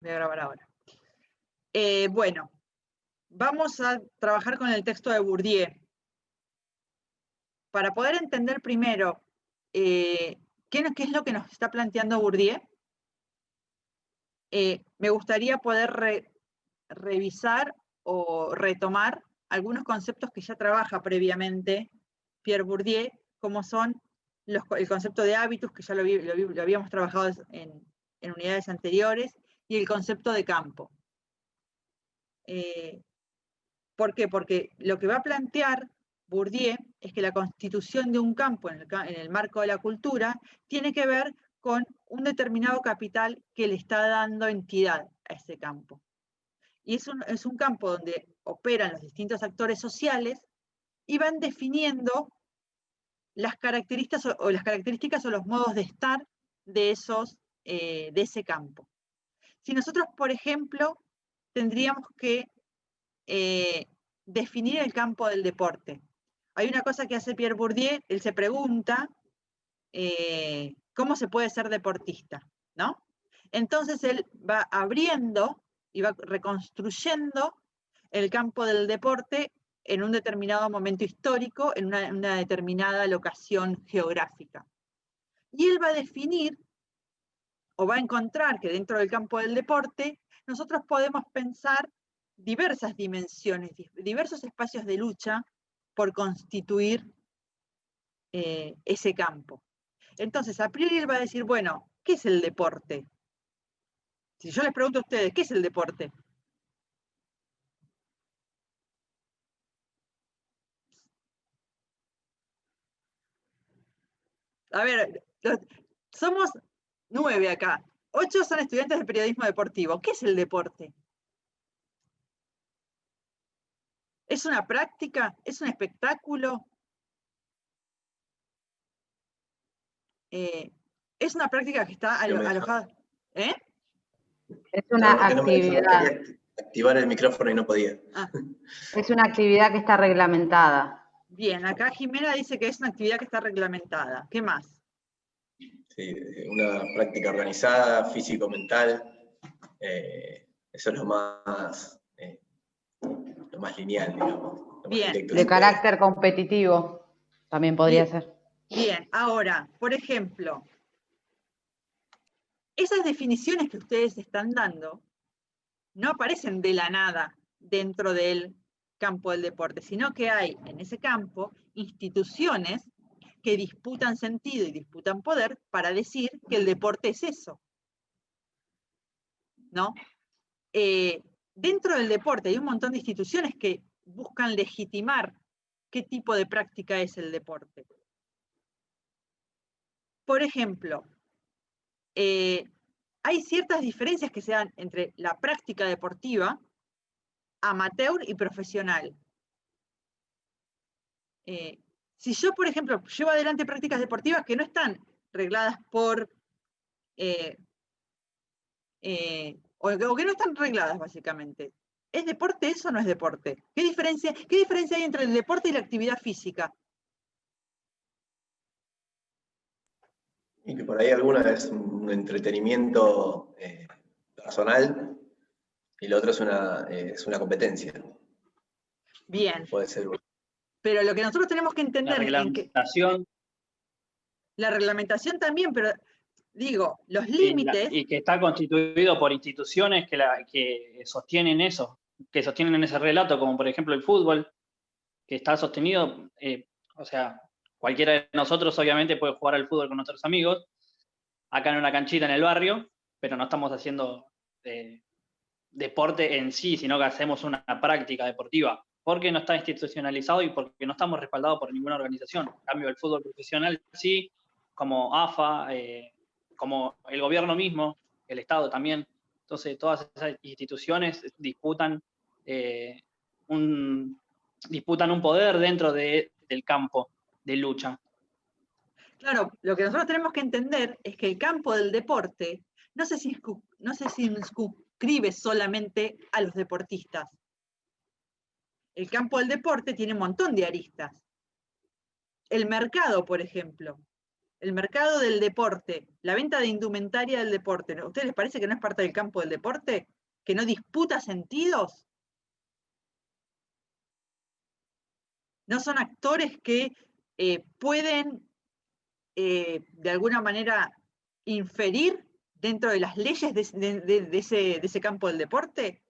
Voy a grabar ahora. Bueno, vamos a trabajar con el texto de Bourdieu. Para poder entender primero qué es lo que nos está planteando Bourdieu, me gustaría poder revisar o retomar algunos conceptos que ya trabaja previamente Pierre Bourdieu, como son el concepto de hábitus, que ya lo habíamos trabajado en unidades anteriores, y el concepto de campo. ¿Por qué? Porque lo que va a plantear Bourdieu es que la constitución de un campo en el marco de la cultura tiene que ver con un determinado capital que le está dando entidad a ese campo. Y es un campo donde operan los distintos actores sociales y van definiendo las características o los modos de estar de ese campo. Si nosotros, por ejemplo, tendríamos que definir el campo del deporte. Hay una cosa que hace Pierre Bourdieu, él se pregunta cómo se puede ser deportista, ¿no? Entonces él va abriendo y va reconstruyendo el campo del deporte en un determinado momento histórico, en una determinada locación geográfica. Y él va a definir, o va a encontrar que dentro del campo del deporte, nosotros podemos pensar diversas dimensiones, diversos espacios de lucha por constituir ese campo. Entonces, a priori él va a decir, bueno, ¿qué es el deporte? Si yo les pregunto a ustedes, ¿qué es el deporte? A ver, somos 9 acá. 8 son estudiantes de periodismo deportivo. ¿Qué es el deporte? ¿Es una práctica? ¿Es un espectáculo? ¿Es una práctica que está alojada? Es una actividad. No quería activar el micrófono y no podía. Es una actividad que está reglamentada. Bien, acá Jimena dice que es una actividad que está reglamentada. ¿Qué más? Sí, una práctica organizada, físico-mental. Eso es lo más lineal, digamos. Bien. De carácter competitivo, también podría ser. Bien, ahora, por ejemplo, esas definiciones que ustedes están dando no aparecen de la nada dentro del campo del deporte, sino que hay en ese campo instituciones que disputan sentido y disputan poder para decir que el deporte es eso, ¿no? Dentro del deporte hay un montón de instituciones que buscan legitimar qué tipo de práctica es el deporte. Por ejemplo, hay ciertas diferencias que se dan entre la práctica deportiva, amateur y profesional. Si yo, por ejemplo, llevo adelante prácticas deportivas que no están regladas por, o que no están regladas básicamente, ¿es deporte eso o no es deporte? ¿Qué diferencia hay entre el deporte y la actividad física? Y que por ahí alguna es un entretenimiento personal y lo otro es una competencia. Bien. Puede ser. Pero lo que nosotros tenemos que entender es que la reglamentación también, pero digo, los límites... Y que está constituido por instituciones que sostienen eso, que sostienen ese relato, como por ejemplo el fútbol, que está sostenido, o sea, cualquiera de nosotros obviamente puede jugar al fútbol con nuestros amigos, acá en una canchita en el barrio, pero no estamos haciendo deporte en sí, sino que hacemos una práctica deportiva, porque no está institucionalizado y porque no estamos respaldados por ninguna organización. En cambio, el fútbol profesional sí, como AFA, como el gobierno mismo, el Estado también. Entonces, todas esas instituciones disputan un poder dentro del campo de lucha. Claro, lo que nosotros tenemos que entender es que el campo del deporte no se circunscribe solamente a los deportistas. El campo del deporte tiene un montón de aristas. El mercado, por ejemplo. el mercado del deporte, la venta de indumentaria del deporte, ¿a ustedes les parece que no es parte del campo del deporte? ¿Que no disputa sentidos? ¿No son actores que pueden, de alguna manera, inferir dentro de las leyes de ese campo del deporte?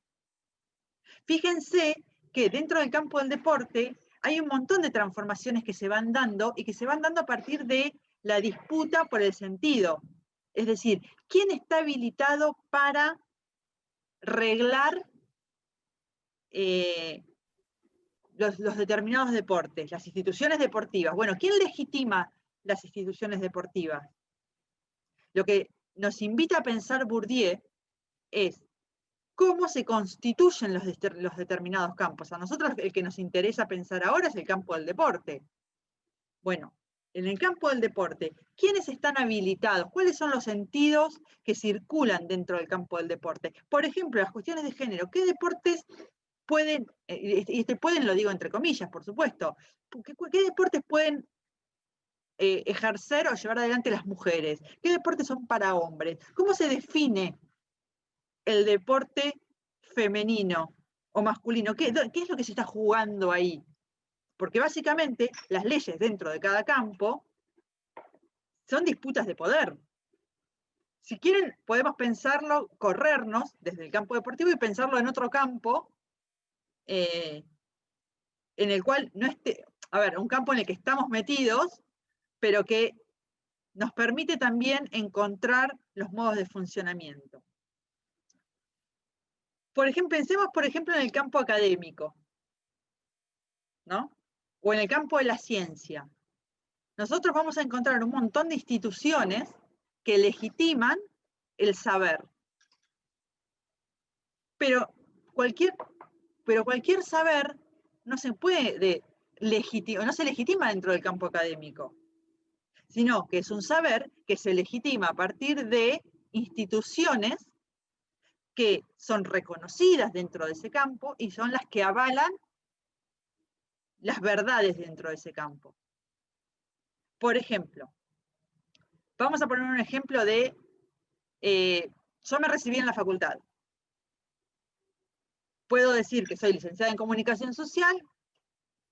Fíjense que dentro del campo del deporte hay un montón de transformaciones que se van dando y que se van dando a partir de la disputa por el sentido. Es decir, ¿quién está habilitado para reglar los determinados deportes, las instituciones deportivas? Bueno, ¿quién legitima las instituciones deportivas? Lo que nos invita a pensar Bourdieu es cómo se constituyen los determinados campos. A nosotros el que nos interesa pensar ahora es el campo del deporte. Bueno, en el campo del deporte, ¿quiénes están habilitados? ¿Cuáles son los sentidos que circulan dentro del campo del deporte? Por ejemplo, las cuestiones de género. ¿Qué deportes pueden, y pueden lo digo entre comillas, por supuesto, qué deportes pueden ejercer o llevar adelante las mujeres? ¿Qué deportes son para hombres? ¿Cómo se define el deporte femenino o masculino? ¿Qué es lo que se está jugando ahí? Porque básicamente las leyes dentro de cada campo son disputas de poder. Si quieren, podemos pensarlo, corrernos desde el campo deportivo y pensarlo en otro campo, en el cual no esté, a ver, un campo en el que estamos metidos, pero que nos permite también encontrar los modos de funcionamiento. Por ejemplo, pensemos, por ejemplo, en el campo académico, ¿no? O en el campo de la ciencia. Nosotros vamos a encontrar un montón de instituciones que legitiman el saber. Pero cualquier saber no se puede no se legitima dentro del campo académico, sino que es un saber que se legitima a partir de instituciones que son reconocidas dentro de ese campo y son las que avalan las verdades dentro de ese campo. Por ejemplo, vamos a poner un ejemplo de, yo me recibí en la facultad. Puedo decir que soy licenciada en comunicación social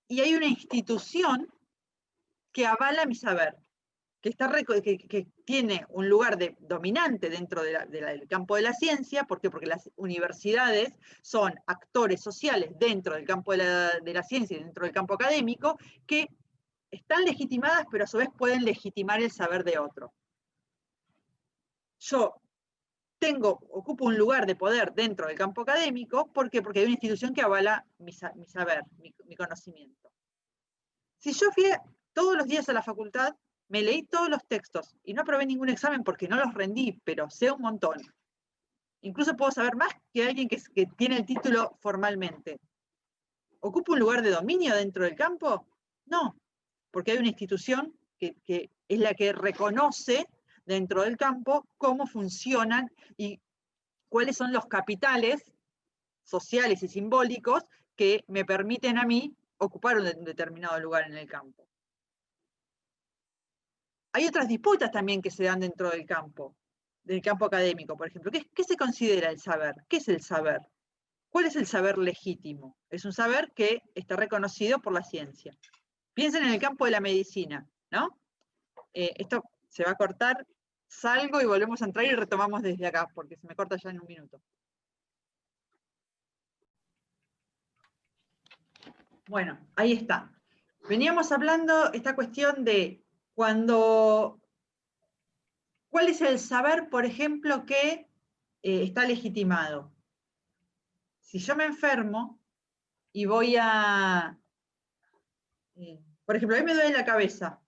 y hay una institución que avala mi saber, que tiene un lugar dominante dentro del campo de la ciencia. ¿Por qué? Porque las universidades son actores sociales dentro del campo de la ciencia y dentro del campo académico que están legitimadas, pero a su vez pueden legitimar el saber de otro. Yo ocupo un lugar de poder dentro del campo académico. ¿Por qué? Porque hay una institución que avala mi saber, mi conocimiento. Si yo fui todos los días a la facultad, me leí todos los textos y no aprobé ningún examen porque no los rendí, pero sé un montón. Incluso puedo saber más que alguien que tiene el título formalmente. ¿Ocupo un lugar de dominio dentro del campo? No, porque hay una institución que es la que reconoce dentro del campo cómo funcionan y cuáles son los capitales sociales y simbólicos que me permiten a mí ocupar un determinado lugar en el campo. Hay otras disputas también que se dan dentro del campo académico, por ejemplo. ¿Qué se considera el saber? ¿Qué es el saber? ¿Cuál es el saber legítimo? Es un saber que está reconocido por la ciencia. Piensen en el campo de la medicina, ¿no? Esto se va a cortar, salgo y volvemos a entrar y retomamos desde acá, porque se me corta ya en un minuto. Bueno, ahí está. Veníamos hablando esta cuestión de cuál es el saber, por ejemplo, que está legitimado. Si yo me enfermo y voy a, por ejemplo, a mí me duele la cabeza,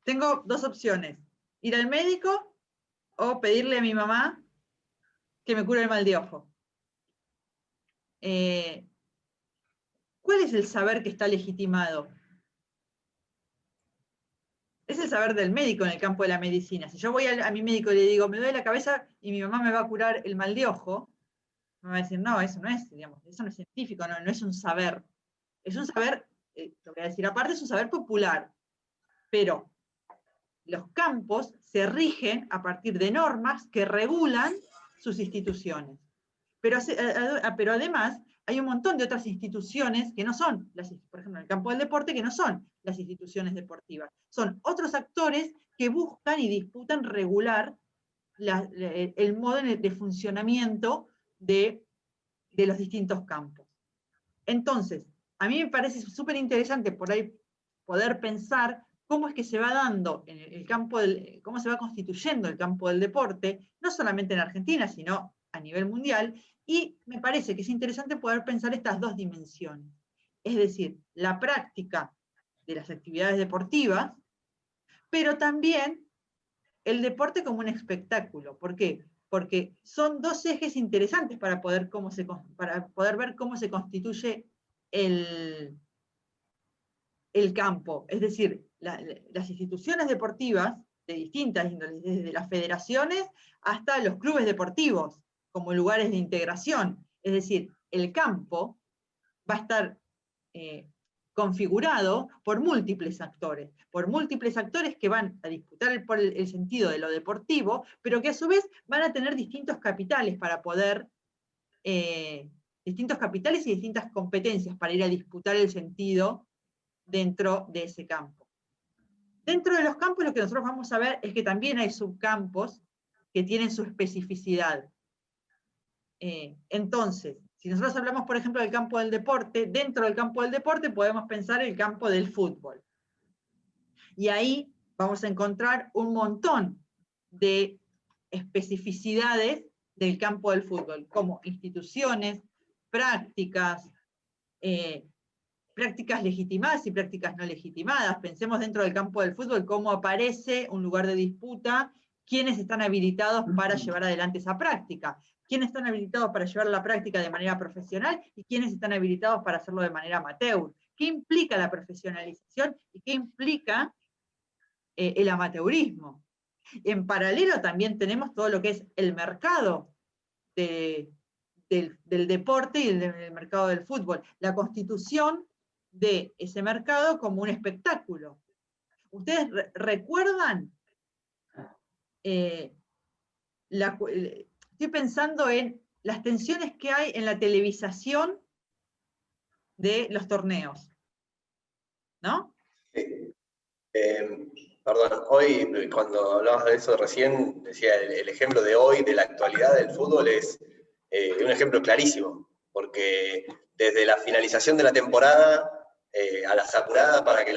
tengo dos opciones: ir al médico o pedirle a mi mamá que me cure el mal de ojo. ¿Cuál es el saber que está legitimado? Es el saber del médico en el campo de la medicina. Si yo voy a mi médico y le digo, me duele la cabeza y mi mamá me va a curar el mal de ojo, me va a decir, no, eso no es, digamos, eso no es científico, no es un saber. Es un saber, lo voy a decir aparte, es un saber popular. Pero los campos se rigen a partir de normas que regulan sus instituciones. Pero además hay un montón de otras instituciones que no son, por ejemplo, en el campo del deporte, que no son las instituciones deportivas. Son otros actores que buscan y disputan regular el modo de funcionamiento de los distintos campos. Entonces, a mí me parece súper interesante por ahí poder pensar cómo es que se va dando en el campo cómo se va constituyendo el campo del deporte, no solamente en Argentina, sino a nivel mundial, y me parece que es interesante poder pensar estas dos dimensiones. Es decir, la práctica de las actividades deportivas, pero también el deporte como un espectáculo. ¿Por qué? Porque son dos ejes interesantes para poder ver cómo se constituye el campo. Es decir, las instituciones deportivas de distintas índoles, desde las federaciones hasta los clubes deportivos, como lugares de integración. Es decir, el campo va a estar configurado por múltiples actores que van a disputar por el sentido de lo deportivo, pero que a su vez van a tener distintos capitales para poder, distintos capitales y distintas competencias para ir a disputar el sentido dentro de ese campo. Dentro de los campos lo que nosotros vamos a ver es que también hay subcampos que tienen su especificidad. Entonces, si nosotros hablamos, por ejemplo, del campo del deporte, dentro del campo del deporte podemos pensar el campo del fútbol. Y ahí vamos a encontrar un montón de especificidades del campo del fútbol, como instituciones, prácticas, prácticas legitimadas y prácticas no legitimadas. Pensemos dentro del campo del fútbol cómo aparece un lugar de disputa, quiénes están habilitados para llevar adelante esa práctica, quiénes están habilitados para llevar la práctica de manera profesional y quiénes están habilitados para hacerlo de manera amateur. ¿Qué implica la profesionalización y qué implica el amateurismo? En paralelo también tenemos todo lo que es el mercado del deporte y del mercado del fútbol, la constitución de ese mercado como un espectáculo. ¿Ustedes recuerdan? Estoy pensando en las tensiones que hay en la televisación de los torneos, ¿no? Sí. Perdón, hoy cuando hablabas de eso recién, decía el ejemplo de hoy, de la actualidad del fútbol, es un ejemplo clarísimo, porque desde la finalización de la temporada a las apuradas para que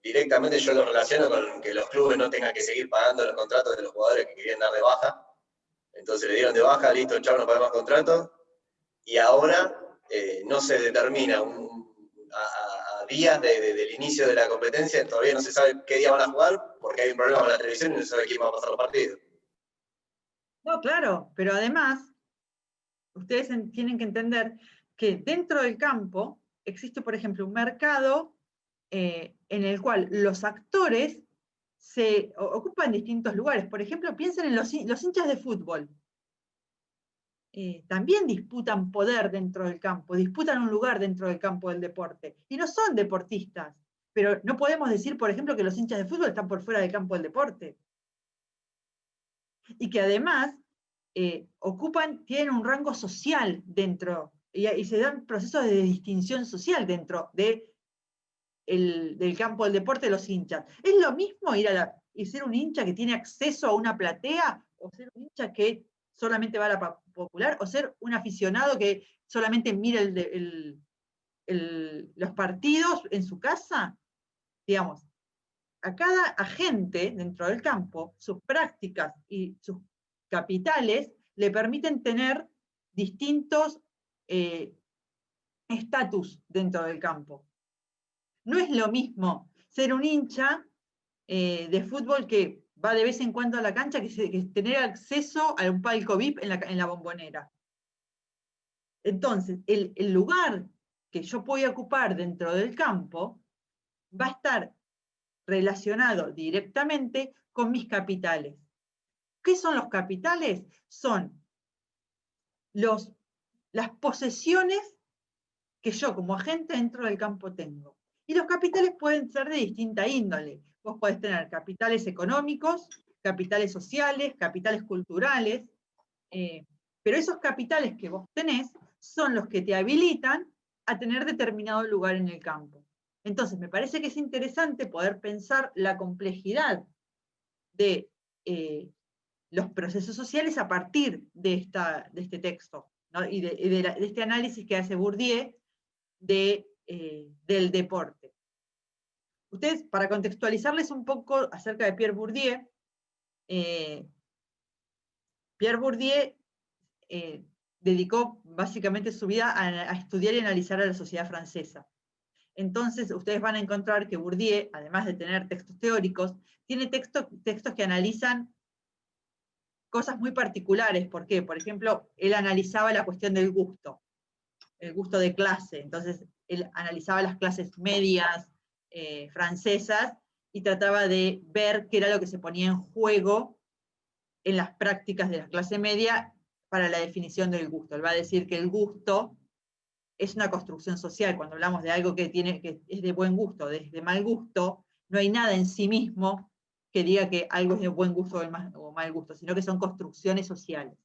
directamente yo lo relaciono con que los clubes no tengan que seguir pagando los contratos de los jugadores que querían dar de baja. Entonces le dieron de baja, listo, chao, no pagamos contrato. Y ahora no se determina a días del inicio de la competencia, todavía no se sabe qué día van a jugar, porque hay un problema con la televisión y no se sabe quién va a pasar los partidos. No, claro, pero además, ustedes tienen que entender que dentro del campo existe, por ejemplo, un mercado en el cual los actores se ocupan distintos lugares. Por ejemplo, piensen en los hinchas de fútbol. También disputan poder dentro del campo, disputan un lugar dentro del campo del deporte. Y no son deportistas, pero no podemos decir, por ejemplo, que los hinchas de fútbol están por fuera del campo del deporte. Y que además tienen un rango social dentro, y se dan procesos de distinción social dentro del campo del deporte de los hinchas. ¿Es lo mismo y ser un hincha que tiene acceso a una platea, o ser un hincha que solamente va a la popular, o ser un aficionado que solamente mira los partidos en su casa? Digamos, a cada agente dentro del campo, sus prácticas y sus capitales le permiten tener distintos estatus dentro del campo. No es lo mismo ser un hincha de fútbol que va de vez en cuando a la cancha que tener acceso a un palco VIP en la Bombonera. Entonces, el lugar que yo voy a ocupar dentro del campo va a estar relacionado directamente con mis capitales. ¿Qué son los capitales? Son las posesiones que yo como agente dentro del campo tengo. Y los capitales pueden ser de distinta índole. vos podés tener capitales económicos, capitales sociales, capitales culturales, pero esos capitales que vos tenés son los que te habilitan a tener determinado lugar en el campo. Entonces, me parece que es interesante poder pensar la complejidad de los procesos sociales a partir de este texto, ¿no? Y de este análisis que hace Bourdieu del deporte. Ustedes, para contextualizarles un poco acerca de Pierre Bourdieu, Pierre Bourdieu dedicó básicamente su vida a estudiar y analizar a la sociedad francesa. Entonces, ustedes van a encontrar que Bourdieu, además de tener textos teóricos, tiene textos que analizan cosas muy particulares. ¿Por qué? Por ejemplo, él analizaba la cuestión del gusto, el gusto de clase. Entonces, él analizaba las clases medias francesas y trataba de ver qué era lo que se ponía en juego en las prácticas de la clase media para la definición del gusto. Él va a decir que el gusto es una construcción social. Cuando hablamos de algo que es de buen gusto, de mal gusto, no hay nada en sí mismo que diga que algo es de buen gusto o mal gusto, sino que son construcciones sociales.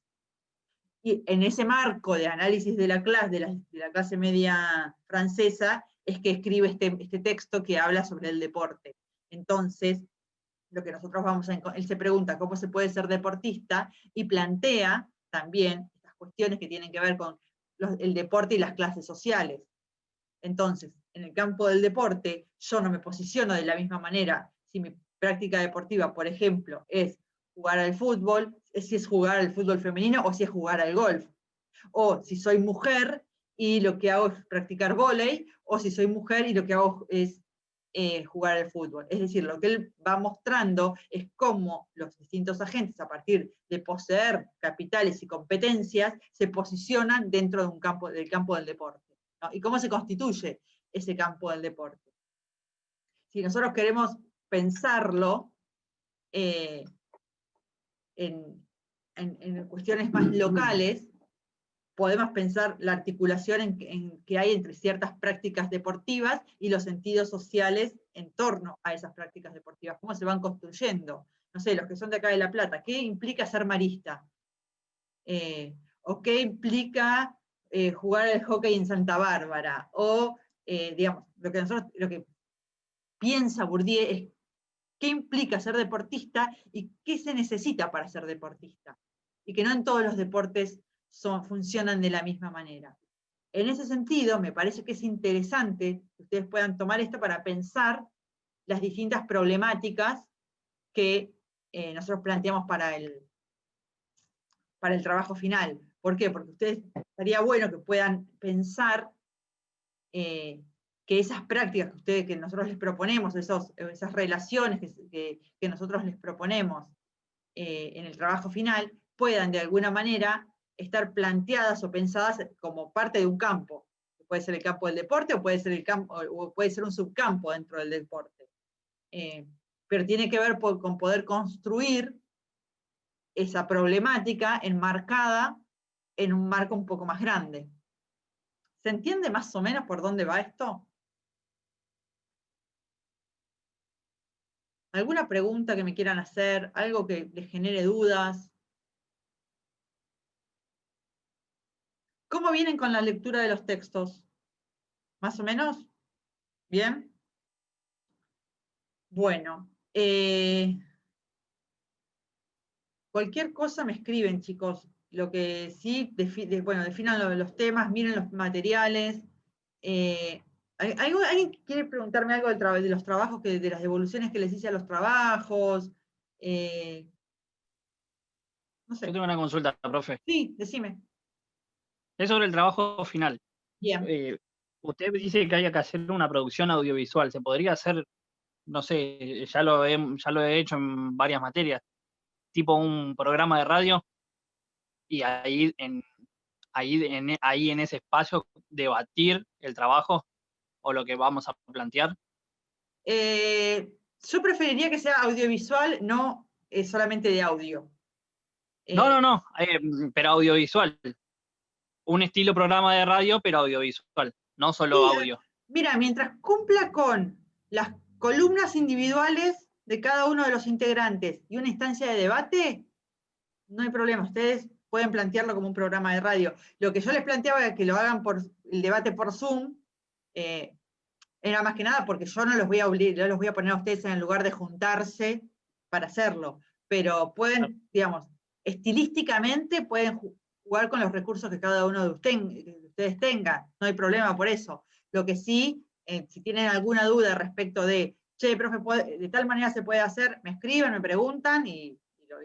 Y en ese marco de análisis de la clase media francesa, es que escribe este texto que habla sobre el deporte. Entonces, lo que nosotros él se pregunta cómo se puede ser deportista, y plantea también estas cuestiones que tienen que ver con el deporte y las clases sociales. Entonces, en el campo del deporte, yo no me posiciono de la misma manera si mi práctica deportiva, por ejemplo, es jugar al fútbol, si es jugar al fútbol femenino o si es jugar al golf. O si soy mujer y lo que hago es practicar vóley, o si soy mujer y lo que hago es jugar al fútbol. Es decir, lo que él va mostrando es cómo los distintos agentes, a partir de poseer capitales y competencias, se posicionan dentro del campo del deporte, ¿no? Y cómo se constituye ese campo del deporte. Si nosotros queremos pensarlo en cuestiones más locales, podemos pensar la articulación que hay entre ciertas prácticas deportivas y los sentidos sociales en torno a esas prácticas deportivas, cómo se van construyendo. No sé, los que son de acá de La Plata, ¿qué implica ser marista? ¿O qué implica jugar al hockey en Santa Bárbara? O, digamos, lo que piensa Bourdieu es qué implica ser deportista y qué se necesita para ser deportista. Y que no en todos los deportes funcionan de la misma manera. En ese sentido, me parece que es interesante que ustedes puedan tomar esto para pensar las distintas problemáticas que nosotros planteamos para el trabajo final. ¿Por qué? Porque ustedes, estaría bueno que puedan pensar que esas prácticas que nosotros les proponemos, esas relaciones que nosotros les proponemos en el trabajo final, puedan de alguna manera estar planteadas o pensadas como parte de un campo. Puede ser el campo del deporte o puede ser un subcampo dentro del deporte. Pero tiene que ver con poder construir esa problemática enmarcada en un marco un poco más grande. ¿Se entiende más o menos por dónde va esto? ¿Alguna pregunta que me quieran hacer? ¿Algo que les genere dudas? ¿Cómo vienen con la lectura de los textos? ¿Más o menos? ¿Bien? Bueno, cualquier cosa me escriben, chicos. Lo que sí, definan los temas, miren los materiales. ¿Alguien quiere preguntarme algo de los trabajos, de las devoluciones que les hice a los trabajos? No sé. Yo tengo una consulta, profe. Sí, decime. Es sobre el trabajo final. Bien. Usted dice que hay que hacer una producción audiovisual. ¿Se podría hacer, no sé, ya lo he hecho en varias materias, tipo un programa de radio, y ahí en ese espacio debatir el trabajo o lo que vamos a plantear? Yo preferiría que sea audiovisual, no solamente de audio. No, pero audiovisual. Un estilo programa de radio, pero audiovisual, no solo audio. Mira, mientras cumpla con las columnas individuales de cada uno de los integrantes y una instancia de debate, no hay problema, ustedes pueden plantearlo como un programa de radio. Lo que yo les planteaba es que lo hagan por el debate por Zoom, era más que nada porque yo no los voy a obligar, los voy a poner a ustedes en el lugar de juntarse para hacerlo, pero pueden, digamos, estilísticamente pueden jugar con los recursos que cada uno de ustedes tenga, no hay problema por eso. Lo que sí, si tienen alguna duda respecto de, che, profe, de tal manera se puede hacer, me escriben, me preguntan y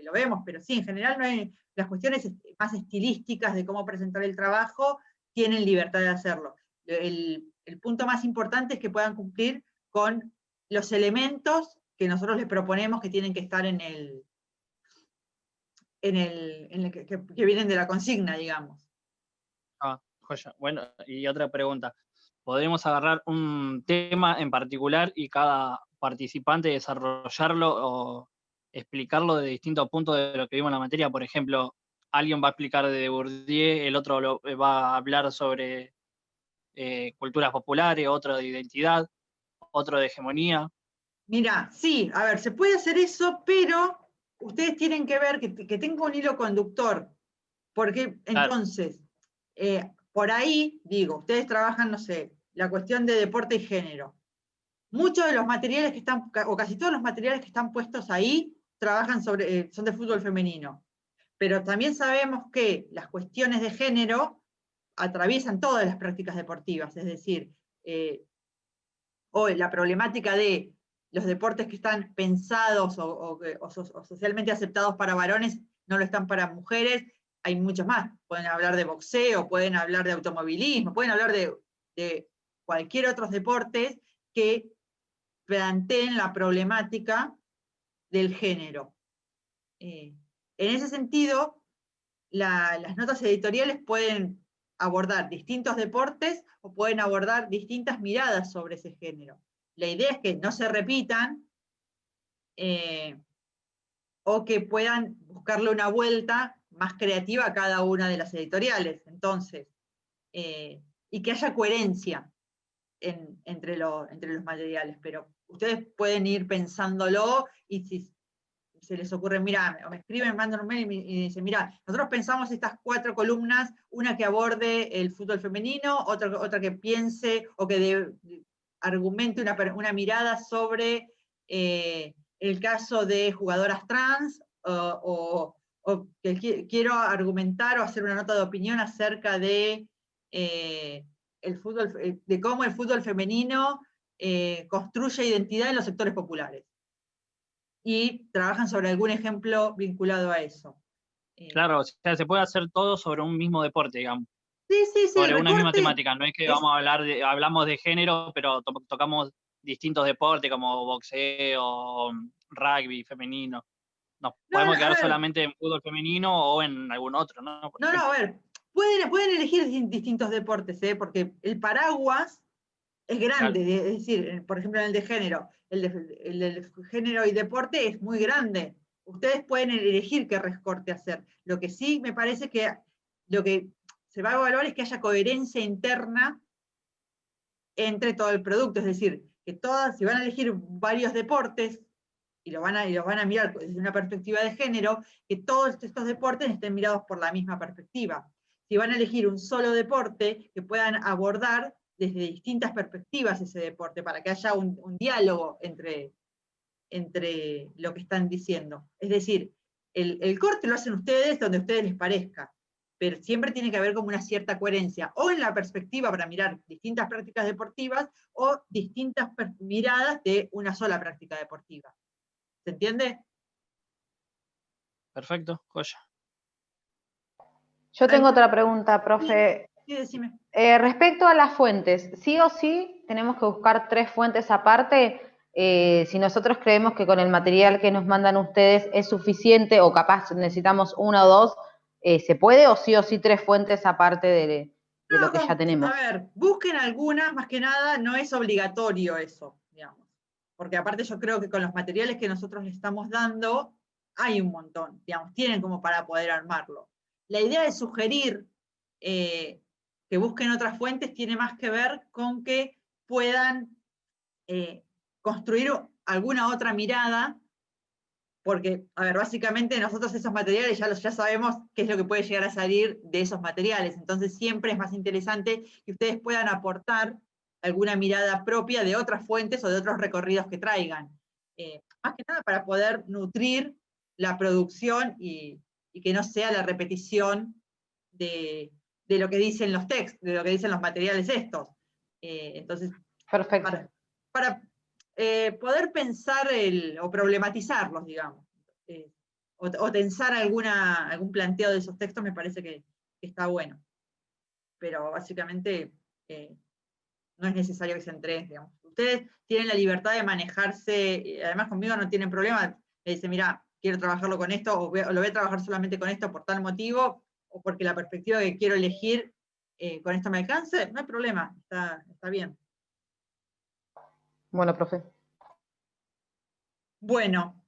lo vemos, pero sí, en general no hay, las cuestiones más estilísticas de cómo presentar el trabajo tienen libertad de hacerlo. El punto más importante es que puedan cumplir con los elementos que nosotros les proponemos que tienen que estar que vienen de la consigna, digamos. Joya. Bueno, y otra pregunta. ¿Podríamos agarrar un tema en particular y cada participante desarrollarlo o explicarlo de distintos puntos de lo que vimos en la materia? Por ejemplo, alguien va a explicar de Bourdieu, el otro va a hablar sobre culturas populares, otro de identidad, otro de hegemonía. Mira, sí, a ver, se puede hacer eso, pero ustedes tienen que ver que tenga un hilo conductor, porque entonces, por ahí, digo, ustedes trabajan, no sé, la cuestión de deporte y género. Muchos de los materiales que están, o casi todos los materiales que están puestos ahí, trabajan son de fútbol femenino. Pero también sabemos que las cuestiones de género atraviesan todas las prácticas deportivas, es decir, hoy la problemática de los deportes que están pensados o socialmente aceptados para varones no lo están para mujeres, hay muchos más. Pueden hablar de boxeo, pueden hablar de automovilismo, pueden hablar de cualquier otros deportes que planteen la problemática del género. En ese sentido, las notas editoriales pueden abordar distintos deportes o pueden abordar distintas miradas sobre ese género. La idea es que no se repitan o que puedan buscarle una vuelta más creativa a cada una de las editoriales. Entonces, y que haya coherencia entre los materiales, pero ustedes pueden ir pensándolo y si se les ocurre, mira, o me escriben, mandan un mail y dicen, mira, nosotros pensamos estas 4 columnas, una que aborde el fútbol femenino, otra que piense o que argumente una mirada sobre el caso de jugadoras trans, o que quiero argumentar o hacer una nota de opinión acerca de el fútbol, de cómo el fútbol femenino construye identidad en los sectores populares. Y trabajan sobre algún ejemplo vinculado a eso. Claro, o sea, se puede hacer todo sobre un mismo deporte, digamos. Sí, sobre una misma temática, no es que vamos a hablar hablamos de género, pero tocamos distintos deportes como boxeo, rugby femenino. Nos podemos quedar solamente en fútbol femenino o en algún otro, ¿no? No, a ver, pueden elegir distintos deportes, porque el paraguas es grande, claro. Es decir, por ejemplo, en el de género, el de género y deporte es muy grande. Ustedes pueden elegir qué recorte hacer. Lo que sí me parece que lo que se va a evaluar es que haya coherencia interna entre todo el producto, es decir, que todas, si van a elegir varios deportes, y los van a mirar desde una perspectiva de género, que todos estos deportes estén mirados por la misma perspectiva. Si van a elegir un solo deporte, que puedan abordar desde distintas perspectivas ese deporte, para que haya un diálogo entre lo que están diciendo. Es decir, el corte lo hacen ustedes donde a ustedes les parezca, pero siempre tiene que haber como una cierta coherencia, o en la perspectiva para mirar distintas prácticas deportivas, o distintas miradas de una sola práctica deportiva. ¿Se entiende? Perfecto, joya. Yo tengo otra pregunta, profe. Sí, decime. Respecto a las fuentes, ¿sí o sí tenemos que buscar 3 fuentes aparte? Si nosotros creemos que con el material que nos mandan ustedes es suficiente o capaz necesitamos 1 o 2, ¿se puede o sí 3 fuentes aparte de lo que ya tenemos? A ver, busquen algunas, más que nada, no es obligatorio eso, digamos. Porque aparte yo creo que con los materiales que nosotros les estamos dando, hay un montón, digamos, tienen como para poder armarlo. La idea de sugerir que busquen otras fuentes tiene más que ver con que puedan construir alguna otra mirada, porque, a ver, básicamente nosotros esos materiales ya sabemos qué es lo que puede llegar a salir de esos materiales, entonces siempre es más interesante que ustedes puedan aportar alguna mirada propia de otras fuentes o de otros recorridos que traigan. Más que nada para poder nutrir la producción y que no sea la repetición de lo que dicen los textos, de lo que dicen los materiales estos. Entonces, Perfecto. para poder pensar o problematizarlos, digamos, o tensar algún planteo de esos textos, me parece que está bueno. Pero básicamente no es necesario que sean tres, digamos. Ustedes tienen la libertad de manejarse, además conmigo no tienen problema, me dicen, mira, quiero trabajarlo con esto, o lo voy a trabajar solamente con esto por tal motivo, o porque la perspectiva que quiero elegir con esto me alcance, no hay problema, está bien. Bueno, profe. Bueno,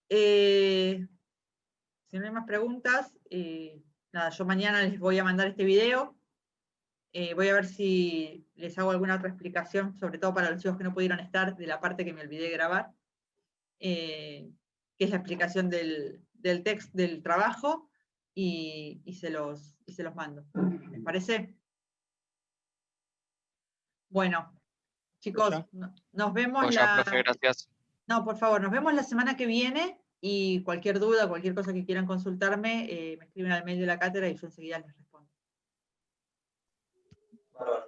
si no hay más preguntas, nada, yo mañana les voy a mandar este video. Voy a ver si les hago alguna otra explicación, sobre todo para los chicos que no pudieron estar, de la parte que me olvidé de grabar, que es la explicación del texto, del trabajo, y se los mando. ¿Les parece? Bueno, chicos, nos vemos profe, gracias. No, por favor, nos vemos la semana que viene, y cualquier duda, cualquier cosa que quieran consultarme, me escriben al mail de la cátedra y yo enseguida les respondo.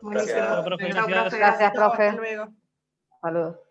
Bueno, Buenísimo. gracias. Profe, Chao, gracias. Gracias, profe. Hasta luego. Saludos.